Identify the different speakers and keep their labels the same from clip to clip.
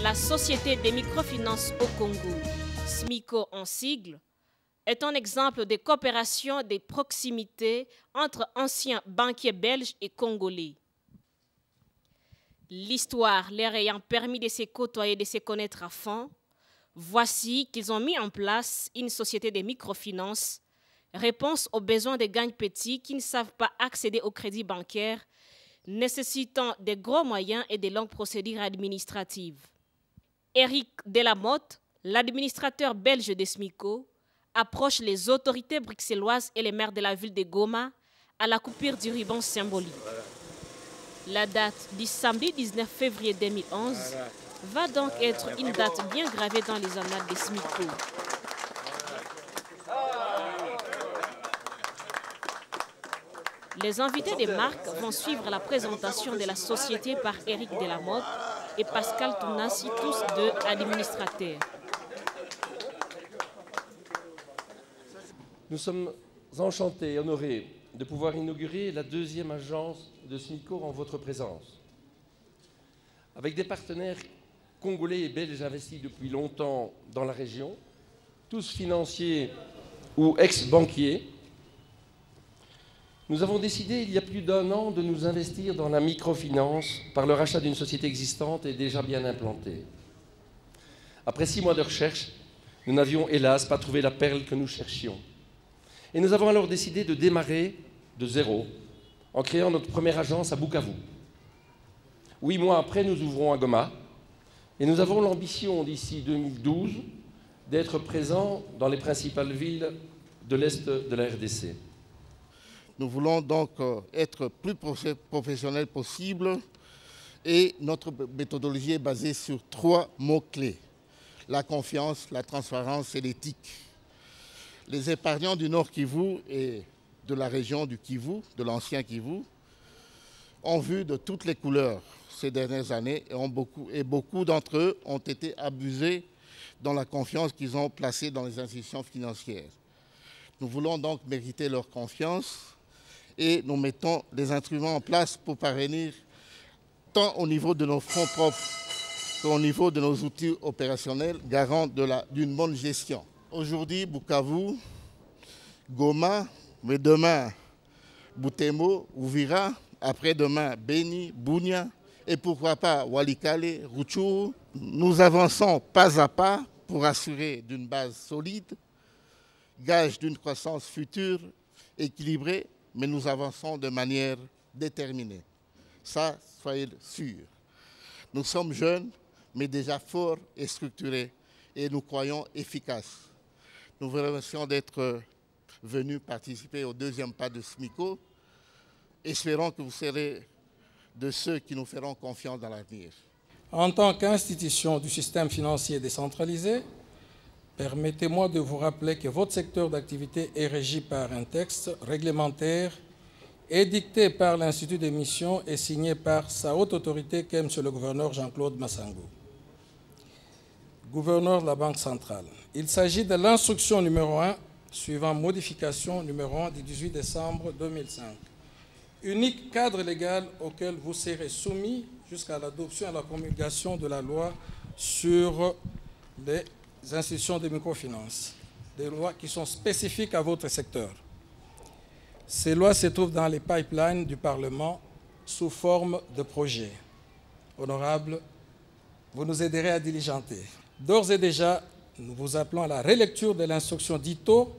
Speaker 1: La Société des microfinances au Congo, SMICO en sigle, est un exemple de coopération de proximité entre anciens banquiers belges et congolais. L'histoire leur ayant permis de se côtoyer et de se connaître à fond, voici qu'ils ont mis en place une société de microfinances, réponse aux besoins des gangs petits qui ne savent pas accéder au crédit bancaire, nécessitant de gros moyens et de longues procédures administratives. Éric Delamotte, l'administrateur belge de SMICO, approche les autorités bruxelloises et les maires de la ville de Goma à la coupure du ruban symbolique. La date du samedi 19 février 2011 va donc être une date bien gravée dans les annales de SMICO. Les invités des marques vont suivre la présentation de la société par Éric Delamotte et Pascal Tounassi, tous deux administrateurs.
Speaker 2: Nous sommes enchantés et honorés de pouvoir inaugurer la deuxième agence de SMICO en votre présence. Avec des partenaires congolais et belges investis depuis longtemps dans la région, tous financiers ou ex-banquiers, nous avons décidé il y a plus d'un an de nous investir dans la microfinance par le rachat d'une société existante et déjà bien implantée. Après 6 mois de recherche, nous n'avions hélas pas trouvé la perle que nous cherchions. Et nous avons alors décidé de démarrer de zéro en créant notre première agence à Bukavu. 8 mois après, nous ouvrons à Goma et nous avons l'ambition d'ici 2012 d'être présents dans les principales villes de l'Est de la RDC.
Speaker 3: Nous voulons donc être plus professionnels possible et notre méthodologie est basée sur 3 mots-clés. La confiance, la transparence et l'éthique. Les épargnants du Nord Kivu et de la région du Kivu, de l'ancien Kivu, ont vu de toutes les couleurs ces dernières années et beaucoup d'entre eux ont été abusés dans la confiance qu'ils ont placée dans les institutions financières. Nous voulons donc mériter leur confiance et nous mettons des instruments en place pour parvenir tant au niveau de nos fonds propres qu'au niveau de nos outils opérationnels garants d'une bonne gestion. Aujourd'hui, Bukavu, Goma, mais demain, Butembo, Uvira, après-demain, Beni, Bunia, et pourquoi pas Walikale, Rutshuru. Nous avançons pas à pas pour assurer d'une base solide, gage d'une croissance future équilibrée, mais nous avançons de manière déterminée. Ça, soyez sûrs. Nous sommes jeunes, mais déjà forts et structurés, et nous croyons efficaces. Nous vous remercions d'être venus participer au deuxième pas de SMICO. Espérons que vous serez de ceux qui nous feront confiance dans l'avenir.
Speaker 4: En tant qu'institution du système financier décentralisé, permettez-moi de vous rappeler que votre secteur d'activité est régi par un texte réglementaire édicté par l'Institut des missions et signé par sa haute autorité qu'est M. le gouverneur Jean-Claude Massango, gouverneur de la Banque centrale. Il s'agit de l'instruction numéro 1, suivant modification numéro 1 du 18 décembre 2005. Unique cadre légal auquel vous serez soumis jusqu'à l'adoption et la promulgation de la loi sur les institutions de microfinance, des lois qui sont spécifiques à votre secteur. Ces lois se trouvent dans les pipelines du Parlement sous forme de projets. Honorable, vous nous aiderez à diligenter. D'ores et déjà, nous vous appelons à la relecture de l'instruction d'ITO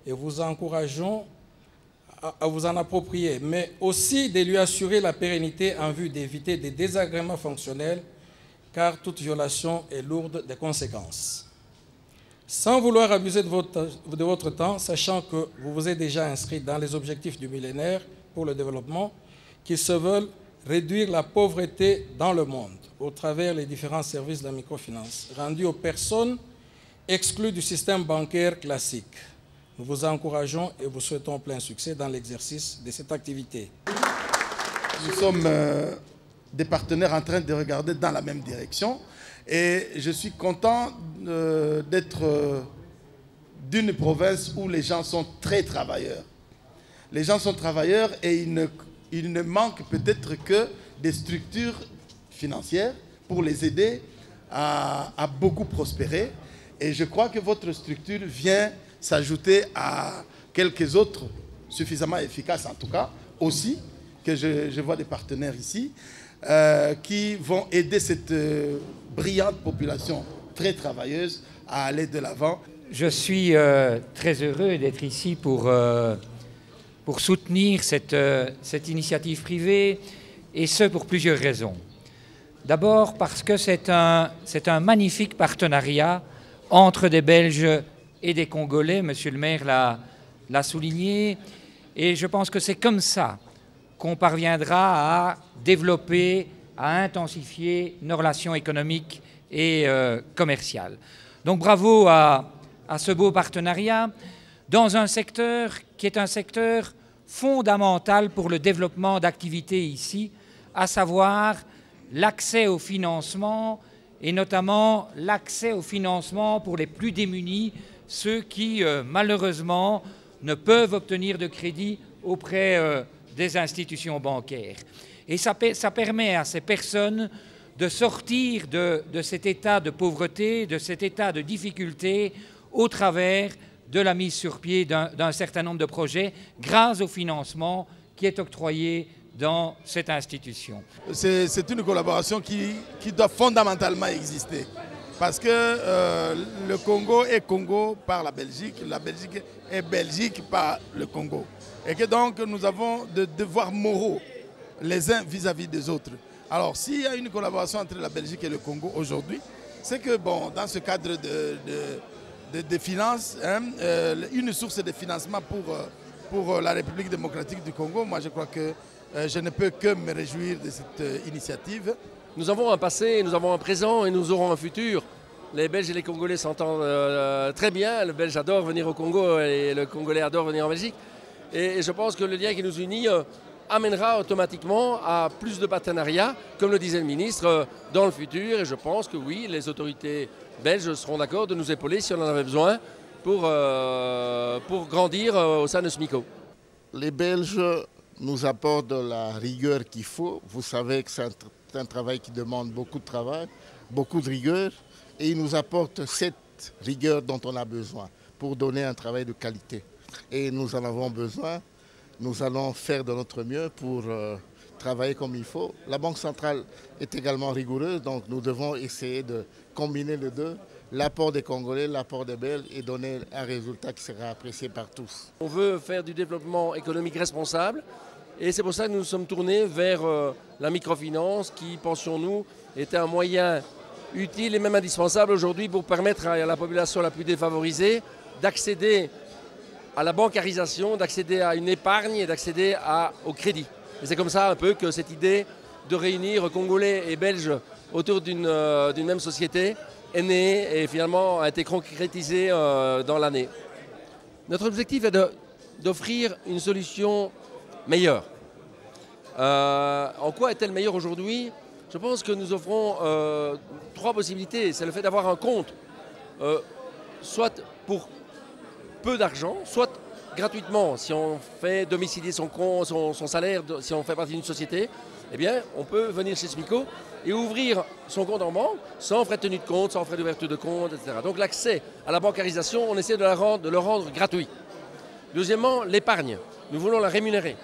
Speaker 4: et vous encourageons à vous en approprier, mais aussi de lui assurer la pérennité en vue d'éviter des désagréments fonctionnels, car toute violation est lourde de conséquences. Sans vouloir abuser de votre temps, sachant que vous vous êtes déjà inscrit dans les objectifs du millénaire pour le développement, qui se veulent réduire la pauvreté dans le monde au travers des différents services de la microfinance rendus aux personnes exclues du système bancaire classique. Nous vous encourageons et vous souhaitons plein succès dans l'exercice de cette activité.
Speaker 5: Nous sommes des partenaires en train de regarder dans la même direction et je suis content d'être d'une province où les gens sont très travailleurs. Les gens sont travailleurs et il ne manque peut-être que des structures financières pour les aider a beaucoup prospéré. Et je crois que votre structure vient s'ajouter à quelques autres suffisamment efficaces, en tout cas, aussi, que je vois des partenaires ici, qui vont aider cette brillante population très travailleuse à aller de l'avant.
Speaker 6: Je suis très heureux d'être ici pour soutenir cette initiative privée, et ce pour plusieurs raisons. D'abord parce que c'est un magnifique partenariat entre des Belges et des Congolais, Monsieur le maire l'a souligné, et je pense que c'est comme ça qu'on parviendra à développer, à intensifier nos relations économiques et commerciales. Donc bravo à ce beau partenariat dans un secteur qui est un secteur fondamental pour le développement d'activités ici, à savoir l'accès au financement et notamment l'accès au financement pour les plus démunis, ceux qui malheureusement ne peuvent obtenir de crédit auprès des institutions bancaires. Et ça permet à ces personnes de sortir de cet état de pauvreté, de cet état de difficulté au travers de la mise sur pied d'un certain nombre de projets grâce au financement qui est octroyé dans cette institution.
Speaker 5: C'est une collaboration qui doit fondamentalement exister parce que le Congo est Congo par la Belgique est Belgique par le Congo. Et que donc nous avons des devoirs moraux les uns vis-à-vis des autres. Alors s'il y a une collaboration entre la Belgique et le Congo aujourd'hui, c'est que bon, dans ce cadre de finances, une source de financement pour la République démocratique du Congo, moi je crois que je ne peux que me réjouir de cette initiative.
Speaker 2: Nous avons un passé, nous avons un présent et nous aurons un futur. Les Belges et les Congolais s'entendent très bien. Le Belge adore venir au Congo et le Congolais adore venir en Belgique. Et je pense que le lien qui nous unit amènera automatiquement à plus de partenariats, comme le disait le ministre, dans le futur. Et je pense que oui, les autorités belges seront d'accord de nous épauler si on en avait besoin pour grandir au sein de SMICO.
Speaker 3: Les Belges nous apportent de la rigueur qu'il faut. Vous savez que c'est un travail qui demande beaucoup de travail, beaucoup de rigueur. Et ils nous apportent cette rigueur dont on a besoin pour donner un travail de qualité. Et nous en avons besoin. Nous allons faire de notre mieux pour travailler comme il faut. La Banque centrale est également rigoureuse, donc nous devons essayer de combiner les deux, l'apport des Congolais, l'apport des Belges, et donner un résultat qui sera apprécié par tous.
Speaker 2: On veut faire du développement économique responsable et c'est pour ça que nous nous sommes tournés vers la microfinance qui, pensions-nous, était un moyen utile et même indispensable aujourd'hui pour permettre à la population la plus défavorisée d'accéder à la bancarisation, d'accéder à une épargne et d'accéder au crédit. Et c'est comme ça un peu que cette idée de réunir Congolais et Belges autour d'une même société est née et finalement a été concrétisée dans l'année. Notre objectif est d'offrir une solution meilleure. En quoi est-elle meilleure aujourd'hui? Je pense que nous offrons trois possibilités. C'est le fait d'avoir un compte, soit pour peu d'argent, soit gratuitement. Si on fait domicilier son compte, son salaire, si on fait partie d'une société, eh bien, on peut venir chez SMICO et ouvrir son compte en banque sans frais de tenue de compte, sans frais d'ouverture de compte, etc. Donc l'accès à la bancarisation, on essaie de le rendre gratuit. Deuxièmement, l'épargne. Nous voulons la rémunérer.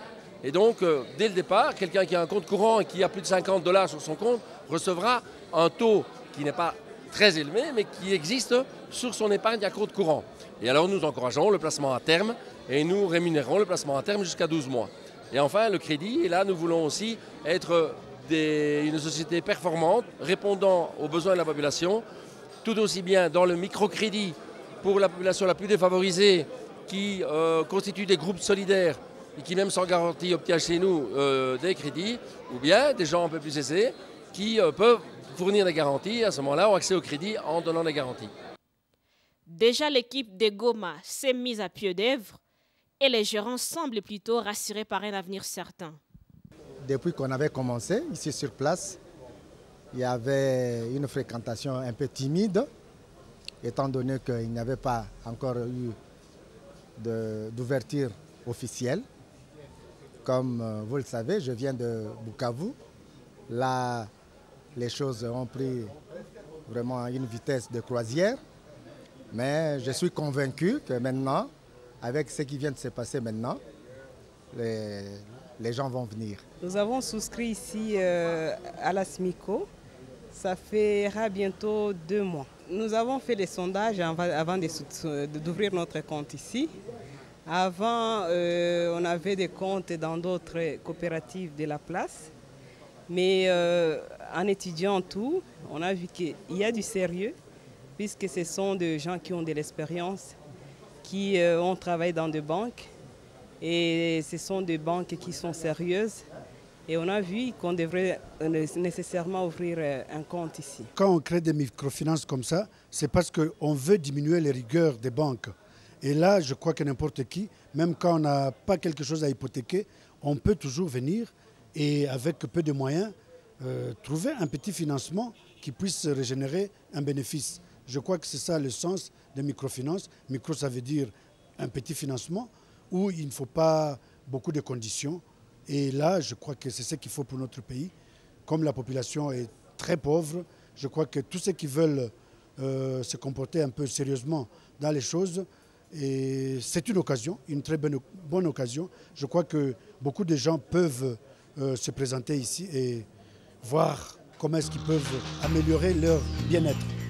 Speaker 2: Et donc, dès le départ, quelqu'un qui a un compte courant et qui a plus de $50 sur son compte recevra un taux qui n'est pas très élevé, mais qui existe sur son épargne à compte courant. Et alors, nous encourageons le placement à terme et nous rémunérons le placement à terme jusqu'à 12 mois. Et enfin, le crédit. Et là, nous voulons aussi être une société performante, répondant aux besoins de la population, tout aussi bien dans le microcrédit pour la population la plus défavorisée qui constitue des groupes solidaires et qui, même sans garantie, obtient chez nous des crédits, ou bien des gens un peu plus aisés qui peuvent fournir des garanties, à ce moment-là, ont accès au crédit en donnant des garanties.
Speaker 1: Déjà, l'équipe de Goma s'est mise à pied d'œuvre et les gérants semblent plutôt rassurés par un avenir certain.
Speaker 7: Depuis qu'on avait commencé ici sur place, il y avait une fréquentation un peu timide, étant donné qu'il n'y avait pas encore eu d'ouverture officielle. Comme vous le savez, je viens de Bukavu. Là, les choses ont pris vraiment une vitesse de croisière. Mais je suis convaincu que maintenant, avec ce qui vient de se passer maintenant, les gens vont venir.
Speaker 8: Nous avons souscrit ici à la SMICO. Ça fera bientôt 2 mois. Nous avons fait des sondages avant d'ouvrir notre compte ici. Avant, on avait des comptes dans d'autres coopératives de la place. Mais en étudiant tout, on a vu qu'il y a du sérieux, puisque ce sont des gens qui ont de l'expérience, qui ont travaillé dans des banques. Et ce sont des banques qui sont sérieuses. Et on a vu qu'on devrait nécessairement ouvrir un compte ici.
Speaker 9: Quand on crée des microfinances comme ça, c'est parce qu'on veut diminuer les rigueurs des banques. Et là, je crois que n'importe qui, même quand on n'a pas quelque chose à hypothéquer, on peut toujours venir et avec peu de moyens, trouver un petit financement qui puisse régénérer un bénéfice. Je crois que c'est ça le sens des microfinances. Micro, ça veut dire un petit financement où il ne faut pas beaucoup de conditions. Et là, je crois que c'est ce qu'il faut pour notre pays. Comme la population est très pauvre, je crois que tous ceux qui veulent se comporter un peu sérieusement dans les choses, c'est une occasion, une très bonne occasion. Je crois que beaucoup de gens peuvent se présenter ici et voir comment est-ce qu'ils peuvent améliorer leur bien-être.